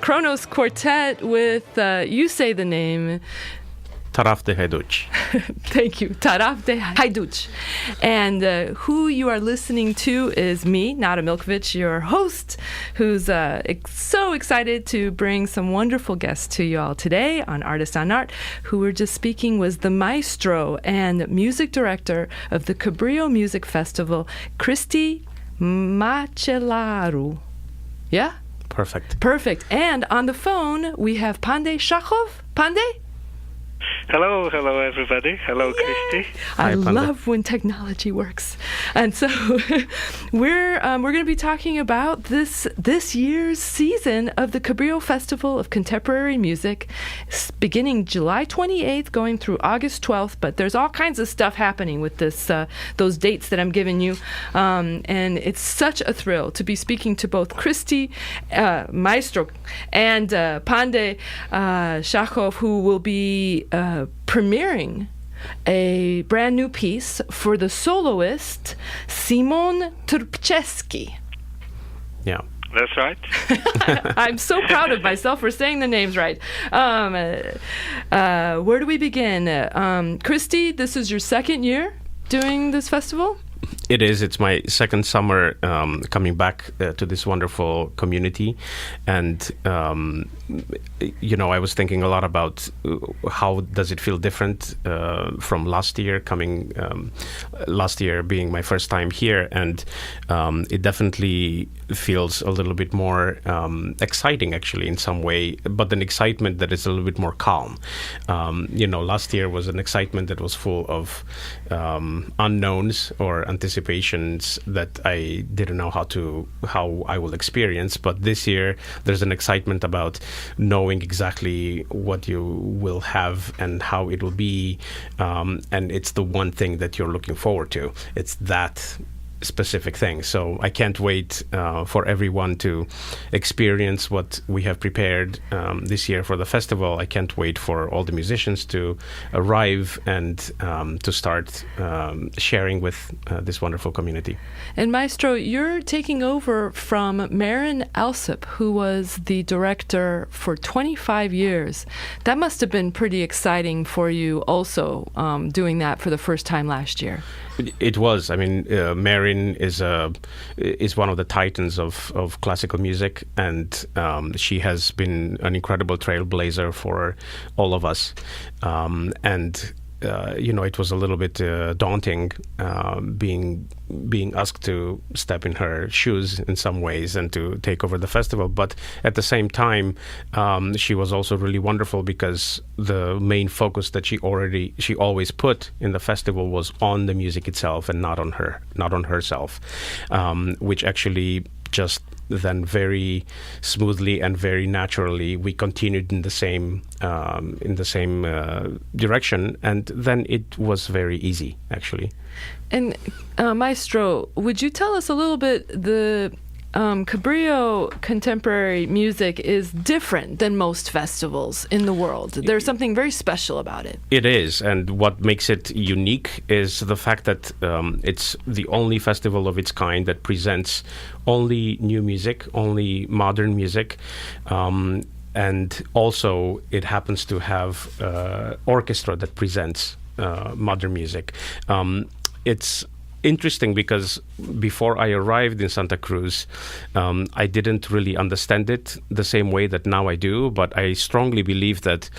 Kronos Quartet with, you say the name. Taraf de Haiduc. Thank you. Taraf de Haiduc. And who you are listening to is me, Nada Milkovich, your host, who's so excited to bring some wonderful guests to you all today on Artist on Art. Who we're just speaking was the Maestro and music director of the Cabrillo Music Festival, Cristian Măcelaru. Yeah? Perfect. And on the phone, we have Pande Shahov. Pande? Hello everybody. Hello, Christy. I love when technology works. And so we're going to be talking about this year's season of the Cabrillo Festival of Contemporary Music, beginning July 28th, going through August 12th. But there's all kinds of stuff happening with this those dates that I'm giving you, and it's such a thrill to be speaking to both Cristi Maestro and Pande Shahov, who will be premiering a brand new piece for the soloist Simon Trpceski. Yeah. That's right. I'm so proud of myself for saying the names right. Where do we begin? Cristi, this is your second year doing this festival? It is. It's my second summer coming back to this wonderful community. And, I was thinking a lot about how does it feel different from last year, last year being my first time here. And it definitely feels a little bit more exciting, actually, in some way, but an excitement that is a little bit more calm. Last year was an excitement that was full of unknowns or anticipations that I didn't know how I will experience. But this year, there's an excitement about knowing exactly what you will have and how it will be. And it's the one thing that you're looking forward to. It's that specific thing. So I can't wait for everyone to experience what we have prepared this year for the festival. I can't wait for all the musicians to arrive and to start sharing with this wonderful community. And Maestro, you're taking over from Marin Alsop, who was the director for 25 years. That must have been pretty exciting for you also, doing that for the first time last year. It was. I mean, Marin is one of the titans of classical music, and she has been an incredible trailblazer for all of us. It was a little bit daunting being asked to step in her shoes in some ways and to take over the festival. But at the same time, she was also really wonderful because the main focus that she always put in the festival was on the music itself and not on herself, which actually just then very smoothly and very naturally we continued in the same direction, and then it was very easy, actually. And Maestro, would you tell us a little bit, the Cabrillo contemporary music is different than most festivals in the world. There's something very special about it. It is, and what makes it unique is the fact that it's the only festival of its kind that presents only new music, only modern music, and also it happens to have orchestra that presents modern music. It's interesting because before I arrived in Santa Cruz, I didn't really understand it the same way that now I do, but I strongly believe that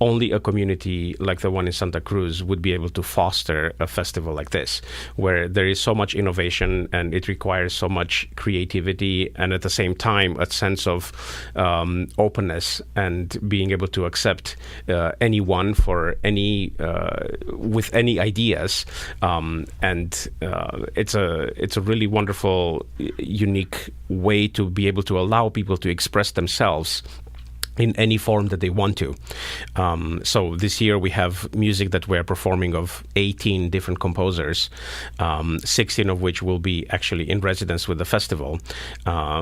only a community like the one in Santa Cruz would be able to foster a festival like this, where there is so much innovation and it requires so much creativity and at the same time a sense of openness and being able to accept anyone for with any ideas, and it's a really wonderful, unique way to be able to allow people to express themselves in any form that they want to. So this year we have music that we're performing of 18 different composers, 16 of which will be actually in residence with the festival,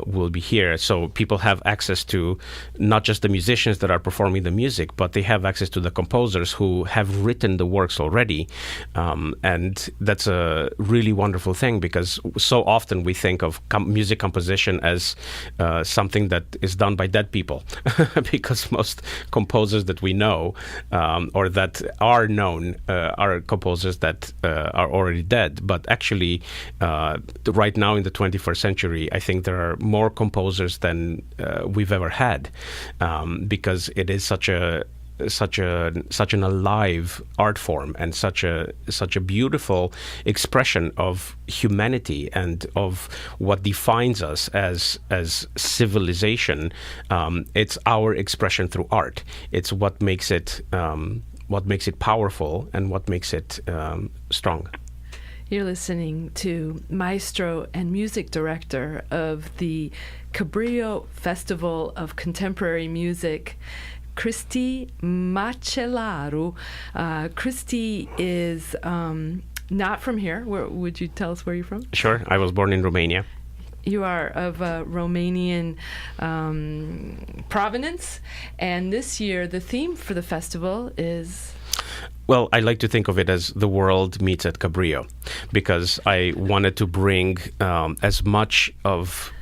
will be here. So people have access to not just the musicians that are performing the music, but they have access to the composers who have written the works already. And that's a really wonderful thing, because so often we think of music composition as something that is done by dead people. Because most composers that we know or that are known are composers that are already dead. But actually, right now in the 21st century, I think there are more composers than we've ever had, because it is such an alive art form, and such a beautiful expression of humanity and of what defines us as civilization. It's our expression through art. It's what makes it powerful, and what makes it strong. You're listening to Maestro and Music Director of the Cabrillo Festival of Contemporary Music, Cristian Măcelaru. Cristi is not from here. Would you tell us where you're from? Sure. I was born in Romania. You are of Romanian provenance, and this year the theme for the festival is... Well, I like to think of it as the world meets at Cabrillo, because I wanted to bring as much of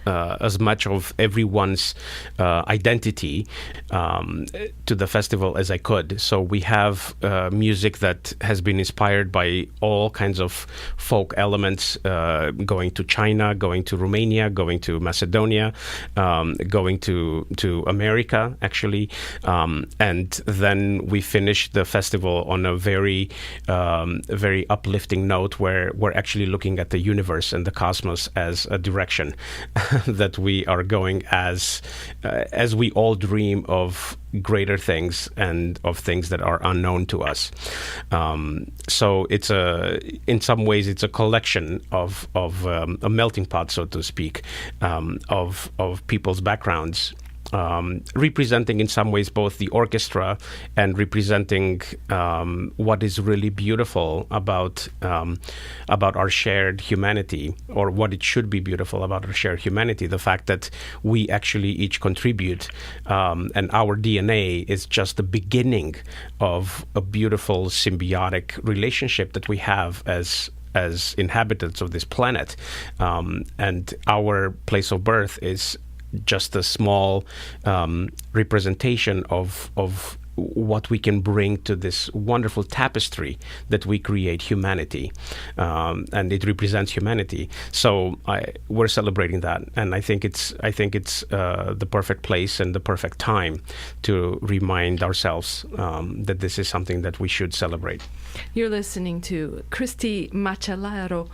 everyone's identity to the festival as I could. So we have music that has been inspired by all kinds of folk elements, going to China, going to Romania, going to Macedonia, going to America, actually. And then we finish the festival on a very uplifting note, where we're actually looking at the universe and the cosmos as a direction that we are going as we all dream of greater things and of things that are unknown to us. So it's in some ways it's a collection of a melting pot, so to speak, of people's backgrounds. Representing in some ways both the orchestra and representing what is really beautiful about our shared humanity, or what it should be beautiful about our shared humanity. The fact that we actually each contribute, and our DNA is just the beginning of a beautiful symbiotic relationship that we have as inhabitants of this planet, and our place of birth is just a small representation of what we can bring to this wonderful tapestry that we create, humanity, and it represents humanity. So we're celebrating that, and I think it's the perfect place and the perfect time to remind ourselves that this is something that we should celebrate. You're listening to Cristian Măcelaru.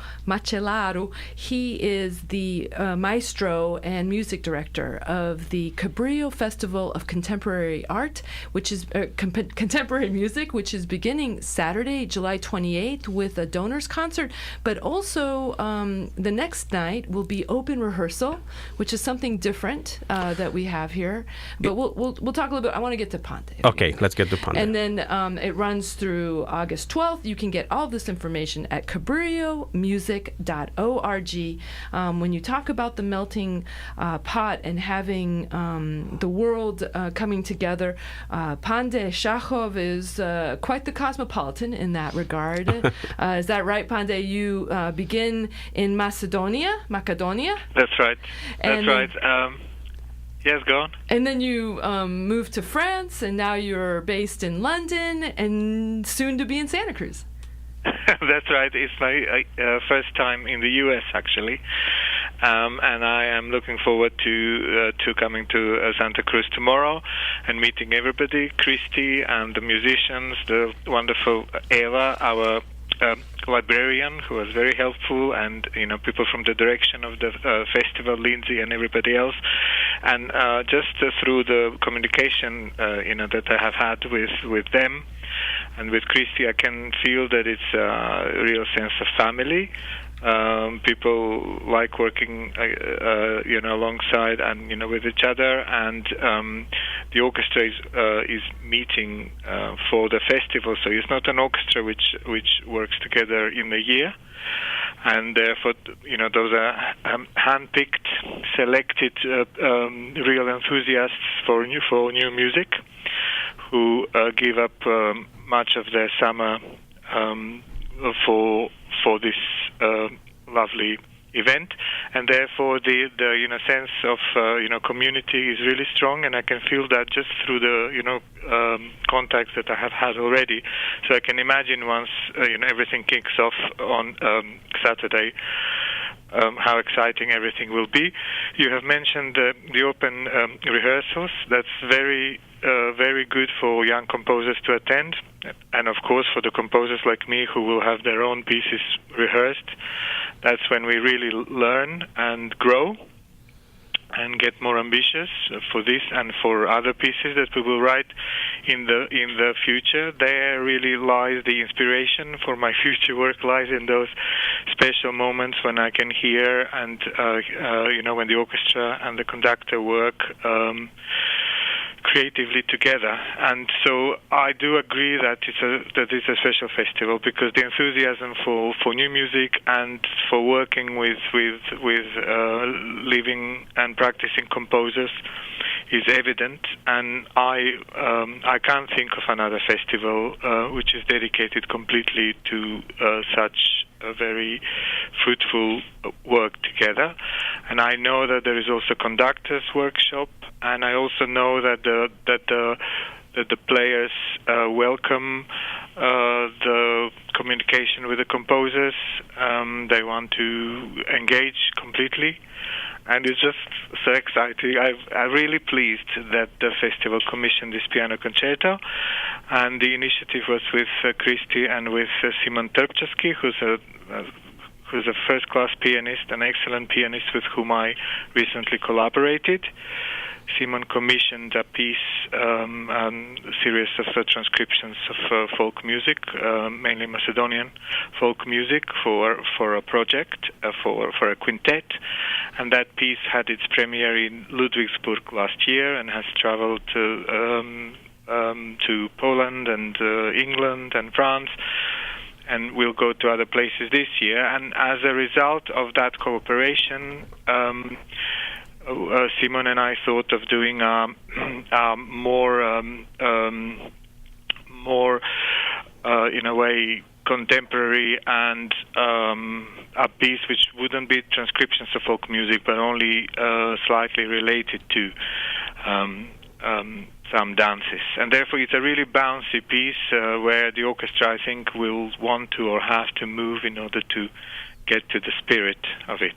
He is the maestro and music director of the Cabrillo Festival of Contemporary Art, which is contemporary music, which is beginning Saturday, July 28th, with a donors concert. But also the next night will be open rehearsal, which is something different that we have here. But we'll talk a little bit. I want to get to Pande. Okay, let's get to Pande. And then it runs through August 12th. You can get all this information at cabrillomusic.org. When you talk about the melting pot and having the world coming together, Pande Shahov is quite the cosmopolitan in that regard. Is that right, Pande? You begin in Macedonia? That's right. Yes, go on. And then you moved to France, and now you're based in London, and soon to be in Santa Cruz. That's right. It's my first time in the U.S. actually, and I am looking forward to coming to Santa Cruz tomorrow and meeting everybody, Cristi and the musicians, the wonderful Eva, our librarian, who was very helpful, and people from the direction of the festival, Lindsay and everybody else, and just through the communication that I have had with them and with Cristi, I can feel that it's a real sense of family, People like working, alongside and with each other, and the orchestra is meeting for the festival. So it's not an orchestra which works together in the year, and therefore those are hand-picked, selected real enthusiasts for new music, who give up much of their summer for this lovely event, and therefore the sense of community is really strong, and I can feel that just through the contacts that I have had already. So I can imagine once everything kicks off on Saturday, how exciting everything will be. You have mentioned the open rehearsals. That's very good for young composers to attend, and of course for the composers like me who will have their own pieces rehearsed. That's when we really learn and grow and get more ambitious for this and for other pieces that we will write in the future. There really lies the inspiration for my future work, lies in those special moments when I can hear and when the orchestra and the conductor work creatively together. And so I do agree that it's a special festival, because the enthusiasm for new music and for working with living and practicing composers is evident, and I can't think of another festival which is dedicated completely to such a very fruitful work together. And I know that there is also conductors workshop, and I also know that the players welcome the communication with the composers. They want to engage completely, and it's just so exciting. I'm really pleased that the festival commissioned this piano concerto, and the initiative was with Cristi and with Simon Trpceski, who's a first-class pianist, an excellent pianist with whom I recently collaborated. Simon commissioned a piece, a series of transcriptions of folk music, mainly Macedonian folk music, for a project, for a quintet, and that piece had its premiere in Ludwigsburg last year and has traveled to Poland and England and France, and we'll go to other places this year. And as a result of that cooperation, Simon and I thought of doing more in a way contemporary and a piece which wouldn't be transcriptions of folk music, but only slightly related to some dances. And therefore it's a really bouncy piece where the orchestra, I think, will want to or have to move in order to get to the spirit of it.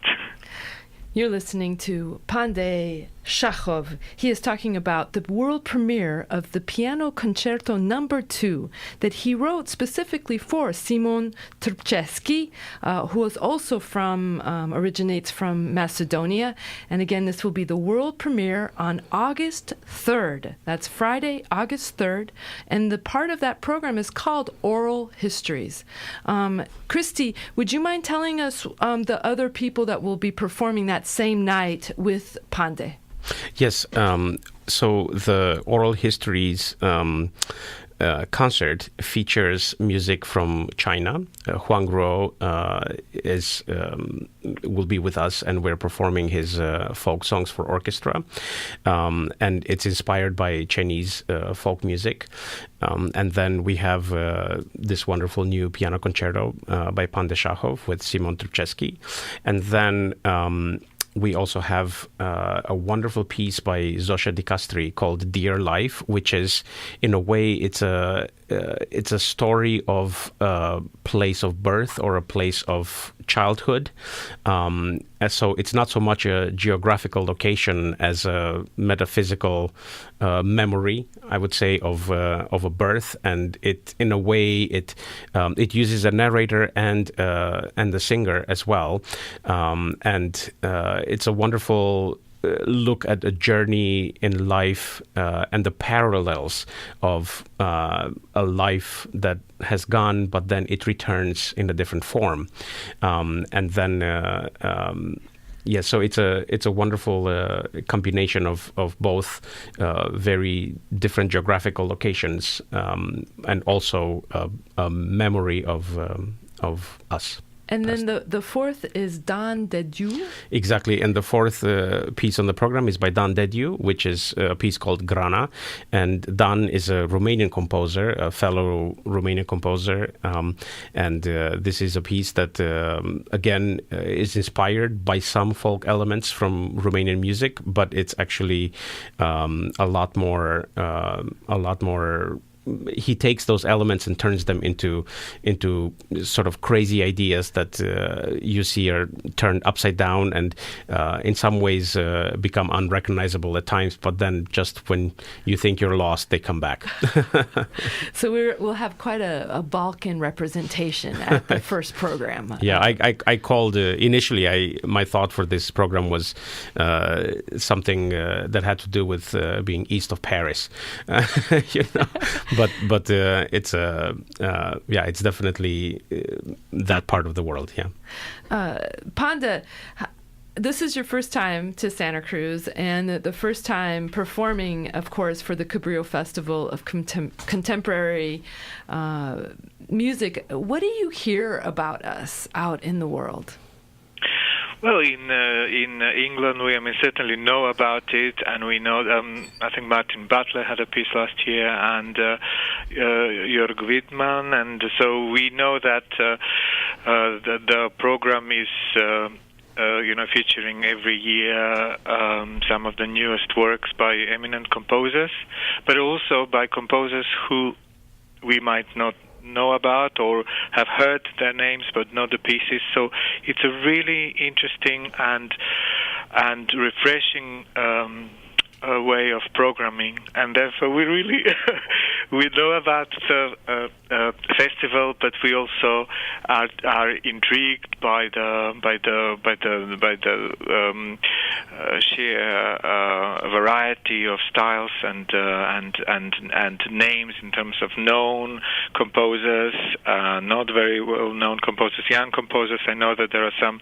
You're listening to Pande Shahov. He is talking about the world premiere of the Piano Concerto No. 2 that he wrote specifically for Simon Trpceski, who is also originates from Macedonia. And again, this will be the world premiere on August 3rd. That's Friday, August 3rd. And the part of that program is called Oral Histories. Cristi, would you mind telling us the other people that will be performing that same night with Pande? Yes. So the Oral Histories concert features music from China. Huang Ruo will be with us, and we're performing his folk songs for orchestra. And it's inspired by Chinese folk music. And then we have this wonderful new piano concerto by Pande Shahov with Simon Trpceski. And then we also have a wonderful piece by Zosia Di Castri called Dear Life, which is, in a way, it's a story of a place of birth or a place of childhood. So it's not so much a geographical location as a metaphysical memory, I would say, of a birth. And it, in a way, it uses a narrator and the singer as well. And it's a wonderful look at a journey in life and the parallels of a life that has gone, but then it returns in a different form, and then. So it's a wonderful combination of both very different geographical locations and also a memory of us. And then the fourth is Dan Dediu. Exactly, and the fourth piece on the program is by Dan Dediu, which is a piece called Grana. And Dan is a Romanian composer, a fellow Romanian composer, and this is a piece that, again, is inspired by some folk elements from Romanian music, but it's actually a lot more. He takes those elements and turns them into sort of crazy ideas that you see are turned upside down and in some ways become unrecognizable at times. But then just when you think you're lost, they come back. So we'll have quite a Balkan representation at the first program. Yeah, I called initially. My thought for this program was something that had to do with being east of Paris, you know. But it's it's definitely that part of the world. Yeah. Pande, this is your first time to Santa Cruz and the first time performing, of course, for the Cabrillo Festival of Contemporary Music. What do you hear about us out in the world? Well, in England, we certainly know about it, and we know. I think Martin Butler had a piece last year, and Jörg Widmann, and so we know that the program is. Featuring every year some of the newest works by eminent composers, but also by composers who we might not know about or have heard their names but not the pieces. So it's a really interesting and refreshing way of programming, and therefore we really we know about the festival, but we also are intrigued by the sheer variety of styles and names in terms of known composers, not very well known composers, young composers. I know that there are some.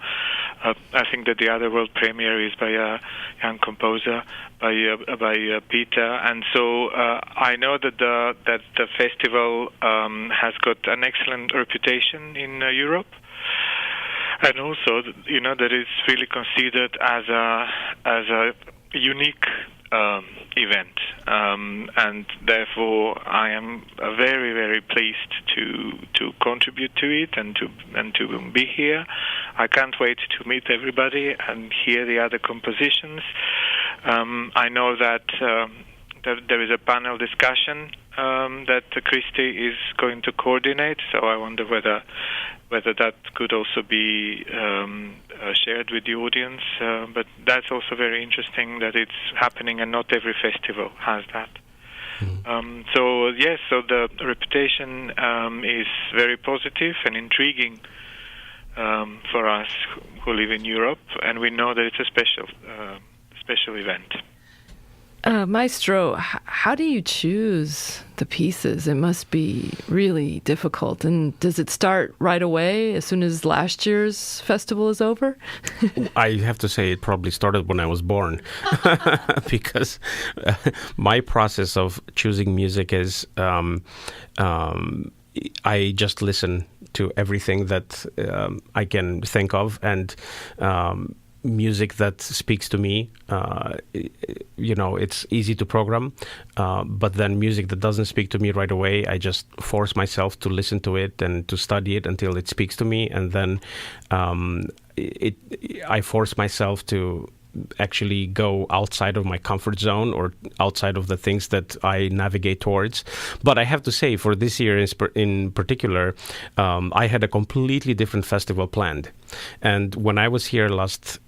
I think that the other world premiere is by a young composer, by Peter, and so I know that the festival has got an excellent reputation in Europe, and also that it's really considered as a unique event, and therefore I am very, very pleased to contribute to it and to be here. I can't wait to meet everybody and hear the other compositions. I know that there is a panel discussion that Christy is going to coordinate, so I wonder whether that could also be shared with the audience. But that's also very interesting that it's happening, and not every festival has that. So the reputation is very positive and intriguing for us who live in Europe, and we know that it's a special event. Maestro, how do you choose the pieces? It must be really difficult. And does it start right away as soon as last year's festival is over? I have to say it probably started when I was born, because my process of choosing music is I just listen to everything that I can think of, and music that speaks to me, it's easy to program, but then music that doesn't speak to me right away, I just force myself to listen to it and to study it until it speaks to me, and then I force myself to actually go outside of my comfort zone or outside of the things that I navigate towards. But I have to say, for this year in particular, I had a completely different festival planned. And when I was here last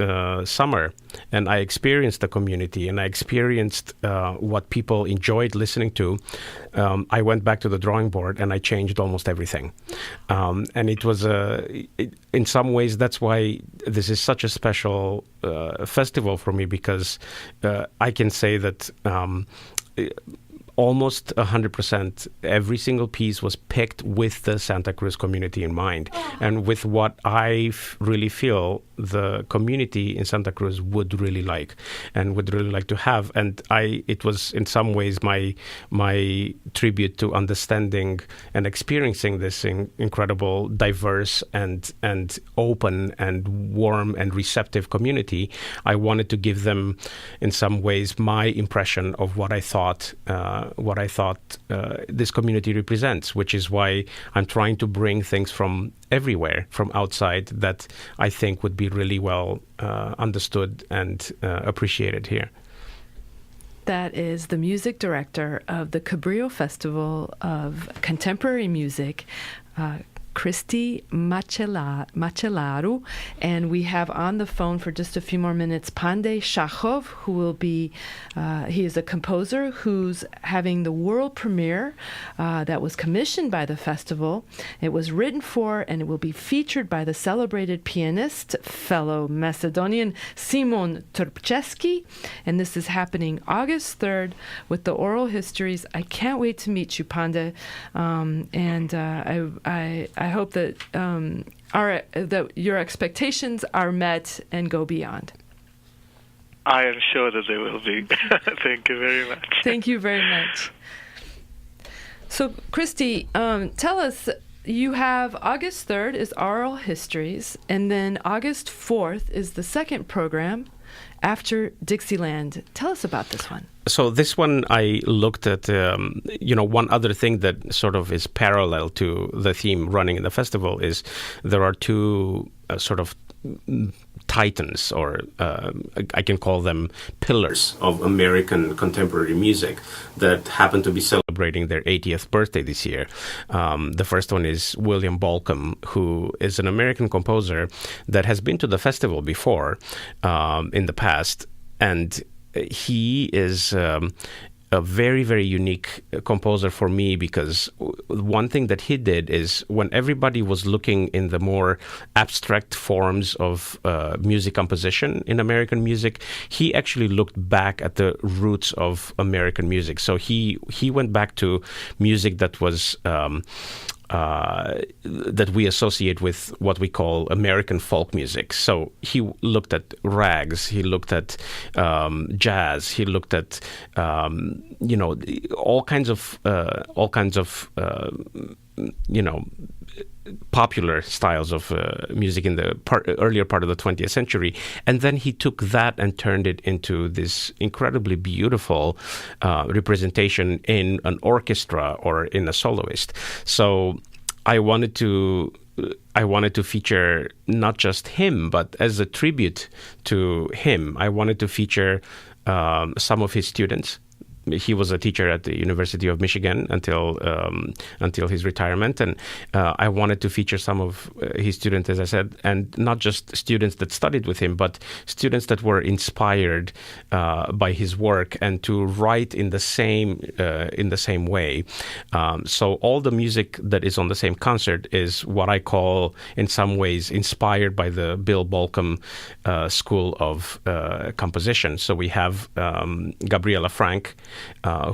summer and I experienced the community and I experienced what people enjoyed listening to, I went back to the drawing board and I changed almost everything. And it was, in some ways, that's why this is such a special festival for me because I can say that almost 100% every single piece was picked with the Santa Cruz community in mind and with what I really feel the community in Santa Cruz would really like and would really like to have. And it was in some ways my tribute to understanding and experiencing this incredible, diverse and open and warm and receptive community. I wanted to give them in some ways my impression of what I thought this community represents, which is why I'm trying to bring things from everywhere, from outside, that I think would be really well understood and appreciated here. That is the music director of the Cabrillo Festival of Contemporary Music, Cristian Măcelaru, and we have on the phone for just a few more minutes Pande Shahov, who will be, he is a composer who's having the world premiere that was commissioned by the festival. It was written for and it will be featured by the celebrated pianist, fellow Macedonian Simon Trpceski, and this is happening August 3rd with the oral histories. I can't wait to meet you, Pande, and I hope that that your expectations are met and go beyond. I am sure that they will be. Thank you very much. Thank you very much. So, Christy, tell us, you have August 3rd is Oral Histories, and then August 4th is the second program, After Dixieland. Tell us about this one. So this one, I looked at, one other thing that sort of is parallel to the theme running in the festival is there are two sort of titans, or I can call them pillars of American contemporary music that happen to be celebrating their 80th birthday this year. The first one is William Baulkham, who is an American composer that has been to the festival before in the past, and he is a very, very unique composer for me, because one thing that he did is when everybody was looking in the more abstract forms of music composition in American music, he actually looked back at the roots of American music. So he went back to music that was that we associate with what we call American folk music. So he looked at rags, he looked at jazz, he looked at all kinds of popular styles of music in the earlier part of the 20th century. And then he took that and turned it into this incredibly beautiful representation in an orchestra or in a soloist. So I wanted to feature not just him, but as a tribute to him, I wanted to feature some of his students. He was a teacher at the University of Michigan until his retirement, and I wanted to feature some of his students, as I said, and not just students that studied with him, but students that were inspired by his work and to write in the same way. So all the music that is on the same concert is what I call, in some ways, inspired by the Bill Baulkham school of composition. So we have Gabriela Frank,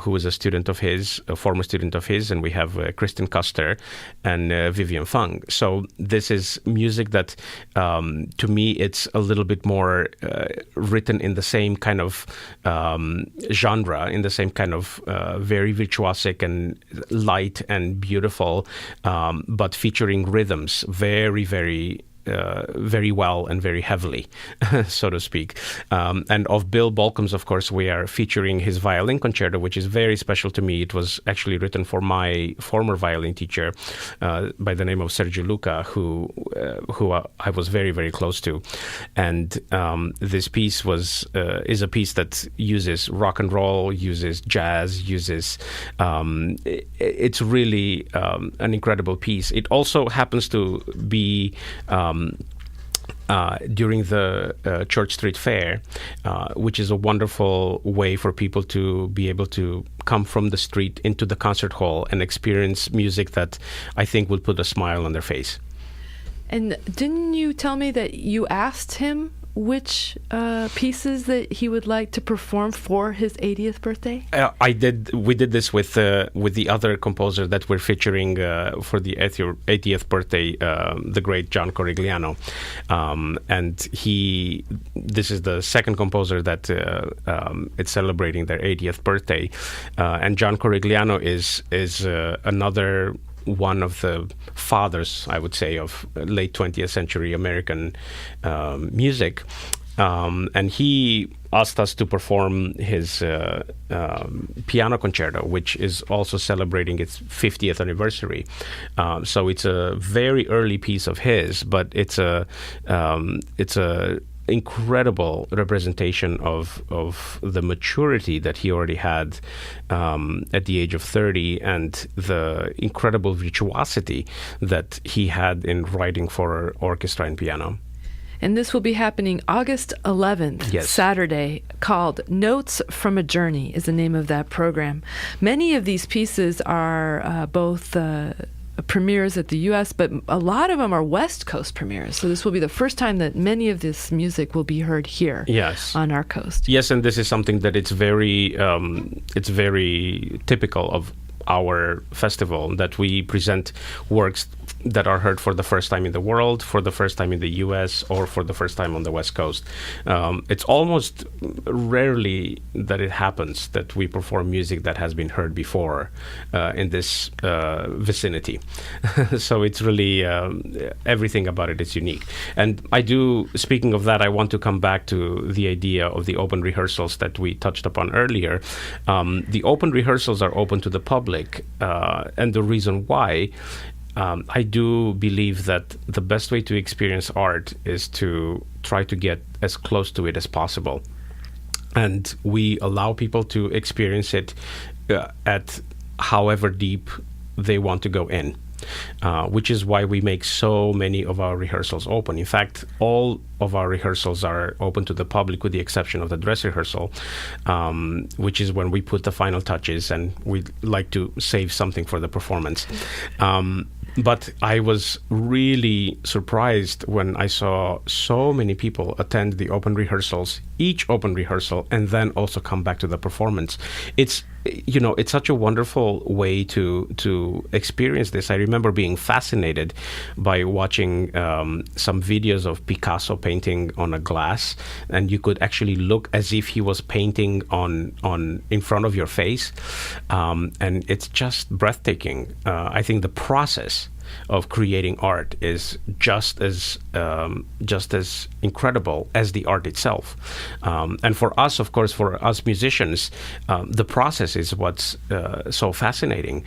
who is a former student of his, and we have Kristen Custer and Vivian Fung. So this is music that, to me, it's a little bit more written in the same kind of genre, in the same kind of very virtuosic and light and beautiful, but featuring rhythms very, very very well and very heavily, so to speak. And of Bill Baulkham's, of course, we are featuring his violin concerto, which is very special to me. It was actually written for my former violin teacher by the name of Sergiu Luca, who I was very, very close to. And this piece is a piece that uses rock and roll, uses jazz, it's really an incredible piece. It also happens to be during the Church Street Fair, which is a wonderful way for people to be able to come from the street into the concert hall and experience music that I think would put a smile on their face. And didn't you tell me that you asked him which pieces that he would like to perform for his 80th birthday? We did this with the other composer that we're featuring for the 80th birthday, the great John Corigliano, and this is the second composer that it's celebrating their 80th birthday, and John Corigliano is another one of the fathers, I would say, of late 20th century American music. And he asked us to perform his piano concerto, which is also celebrating its 50th anniversary. So it's a very early piece of his, but it's a incredible representation of the maturity that he already had at the age of 30, and the incredible virtuosity that he had in writing for orchestra and piano. And this will be happening August 11th, yes. Saturday, called Notes from a Journey is the name of that program. Many of these pieces are both premieres at the U.S., but a lot of them are West Coast premieres. So this will be the first time that many of this music will be heard here on our coast. Yes, and this is something that it's very typical of our festival, that we present works that are heard for the first time in the world, for the first time in the U.S., or for the first time on the West Coast. It's almost rarely that it happens that we perform music that has been heard before in this vicinity. So it's really, everything about it is unique. And speaking of that, I want to come back to the idea of the open rehearsals that we touched upon earlier. The open rehearsals are open to the public, and the reason why, I do believe that the best way to experience art is to try to get as close to it as possible. And we allow people to experience it at however deep they want to go in, which is why we make so many of our rehearsals open. In fact, all of our rehearsals are open to the public with the exception of the dress rehearsal, which is when we put the final touches and we like to save something for the performance. But I was really surprised when I saw so many people attend the open rehearsals, each open rehearsal, and then also come back to the performance. It's such a wonderful way to experience this. I remember being fascinated by watching some videos of Picasso painting on a glass, and you could actually look as if he was painting on in front of your face, and it's just breathtaking. I think the process of creating art is just as incredible as the art itself. And for us, of course, for us musicians, the process is what's so fascinating.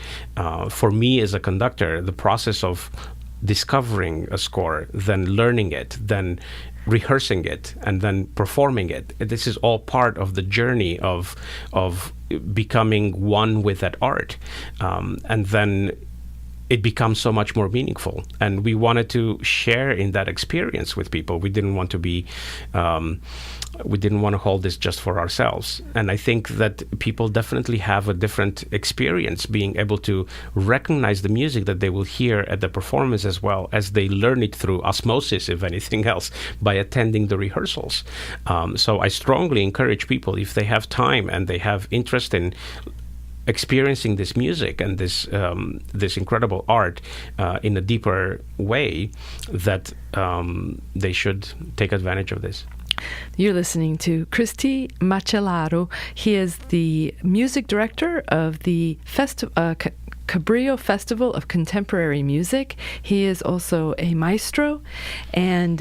For me as a conductor, the process of discovering a score, then learning it, then rehearsing it, and then performing it. This is all part of the journey of becoming one with that art. And then it becomes so much more meaningful. And we wanted to share in that experience with people. We didn't want to be, we didn't want to hold this just for ourselves. And I think that people definitely have a different experience being able to recognize the music that they will hear at the performance, as well as they learn it through osmosis, if anything else, by attending the rehearsals. So I strongly encourage people, if they have time and they have interest in experiencing this music and this incredible art in a deeper way, that they should take advantage of this. You're listening to Cristian Măcelaru. He is the music director of the Cabrillo Festival of Contemporary Music. He is also a maestro, and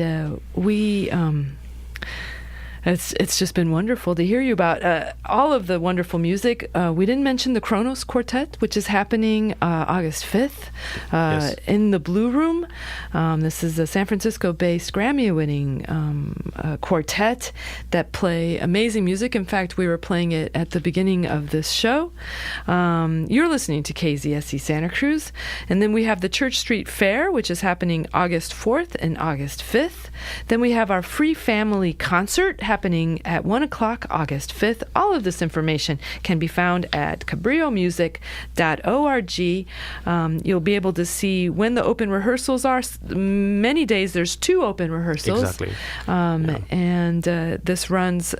It's just been wonderful to hear you about all of the wonderful music. We didn't mention the Kronos Quartet, which is happening August 5th in the Blue Room. This is a San Francisco-based Grammy-winning quartet that play amazing music. In fact, we were playing it at the beginning of this show. You're listening to KZSE Santa Cruz. And then we have the Church Street Fair, which is happening August 4th and August 5th. Then we have our Free Family Concert happening happening at 1 o'clock, August 5th. All of this information can be found at cabrillomusic.org. You'll be able to see when the open rehearsals are. Many days there's 2 open rehearsals. Exactly. And this runs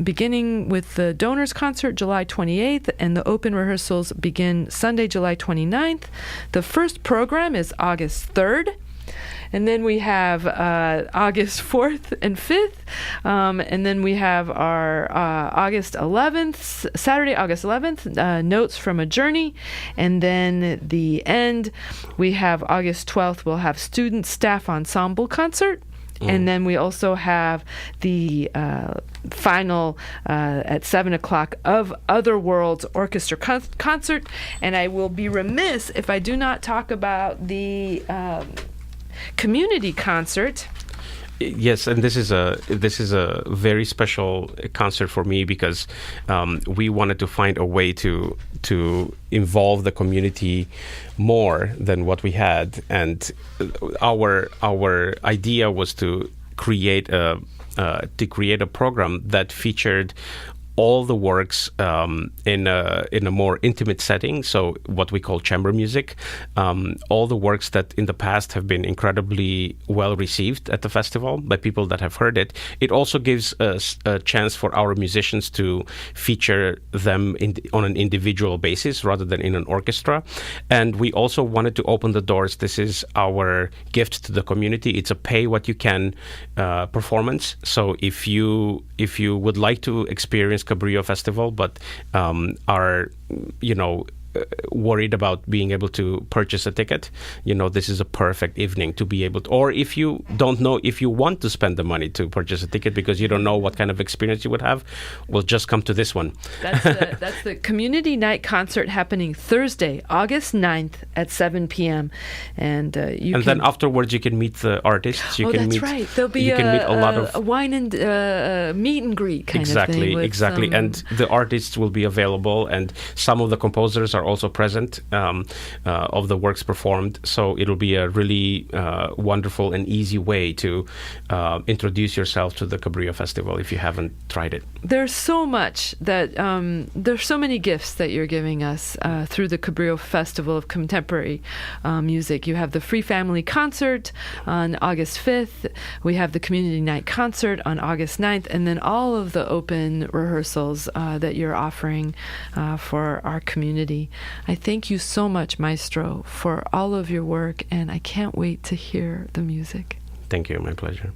beginning with the Donors Concert July 28th, and the open rehearsals begin Sunday, July 29th. The first program is August 3rd. And then we have August 4th and 5th. And then we have our August 11th, Saturday, August 11th, Notes from a Journey. And then the end, we have August 12th, we'll have Student Staff Ensemble Concert. And then we also have the final at 7 o'clock of Other Worlds Orchestra Concert. And I will be remiss if I do not talk about the community concert. Yes, and this is a very special concert for me because we wanted to find a way to involve the community more than what we had, and our idea was to create a program that featured all the works in a more intimate setting, so what we call chamber music. All the works that in the past have been incredibly well received at the festival by people that have heard it. It also gives us a chance for our musicians to feature them on an individual basis rather than in an orchestra. And we also wanted to open the doors. This is our gift to the community. It's a pay-what-you-can performance. So if you would like to experience Cabrillo Festival, but are worried about being able to purchase a ticket, this is a perfect evening to be able to. Or if you don't know if you want to spend the money to purchase a ticket because you don't know what kind of experience you would have, well, just come to this one. That's the community night concert happening Thursday, August 9th at 7 p.m. And then afterwards you can meet the artists. That's right. There'll be a wine and meet and greet kind of thing. Exactly. And the artists will be available, and some of the composers are also present of the works performed. So it'll be a really wonderful and easy way to introduce yourself to the Cabrillo Festival if you haven't tried it. There's so much that there's so many gifts that you're giving us through the Cabrillo Festival of Contemporary Music. You have the Free Family Concert on August 5th. We have the Community Night Concert on August 9th, and then all of the open rehearsals that you're offering for our community. I thank you so much, Maestro, for all of your work, and I can't wait to hear the music. Thank you. My pleasure.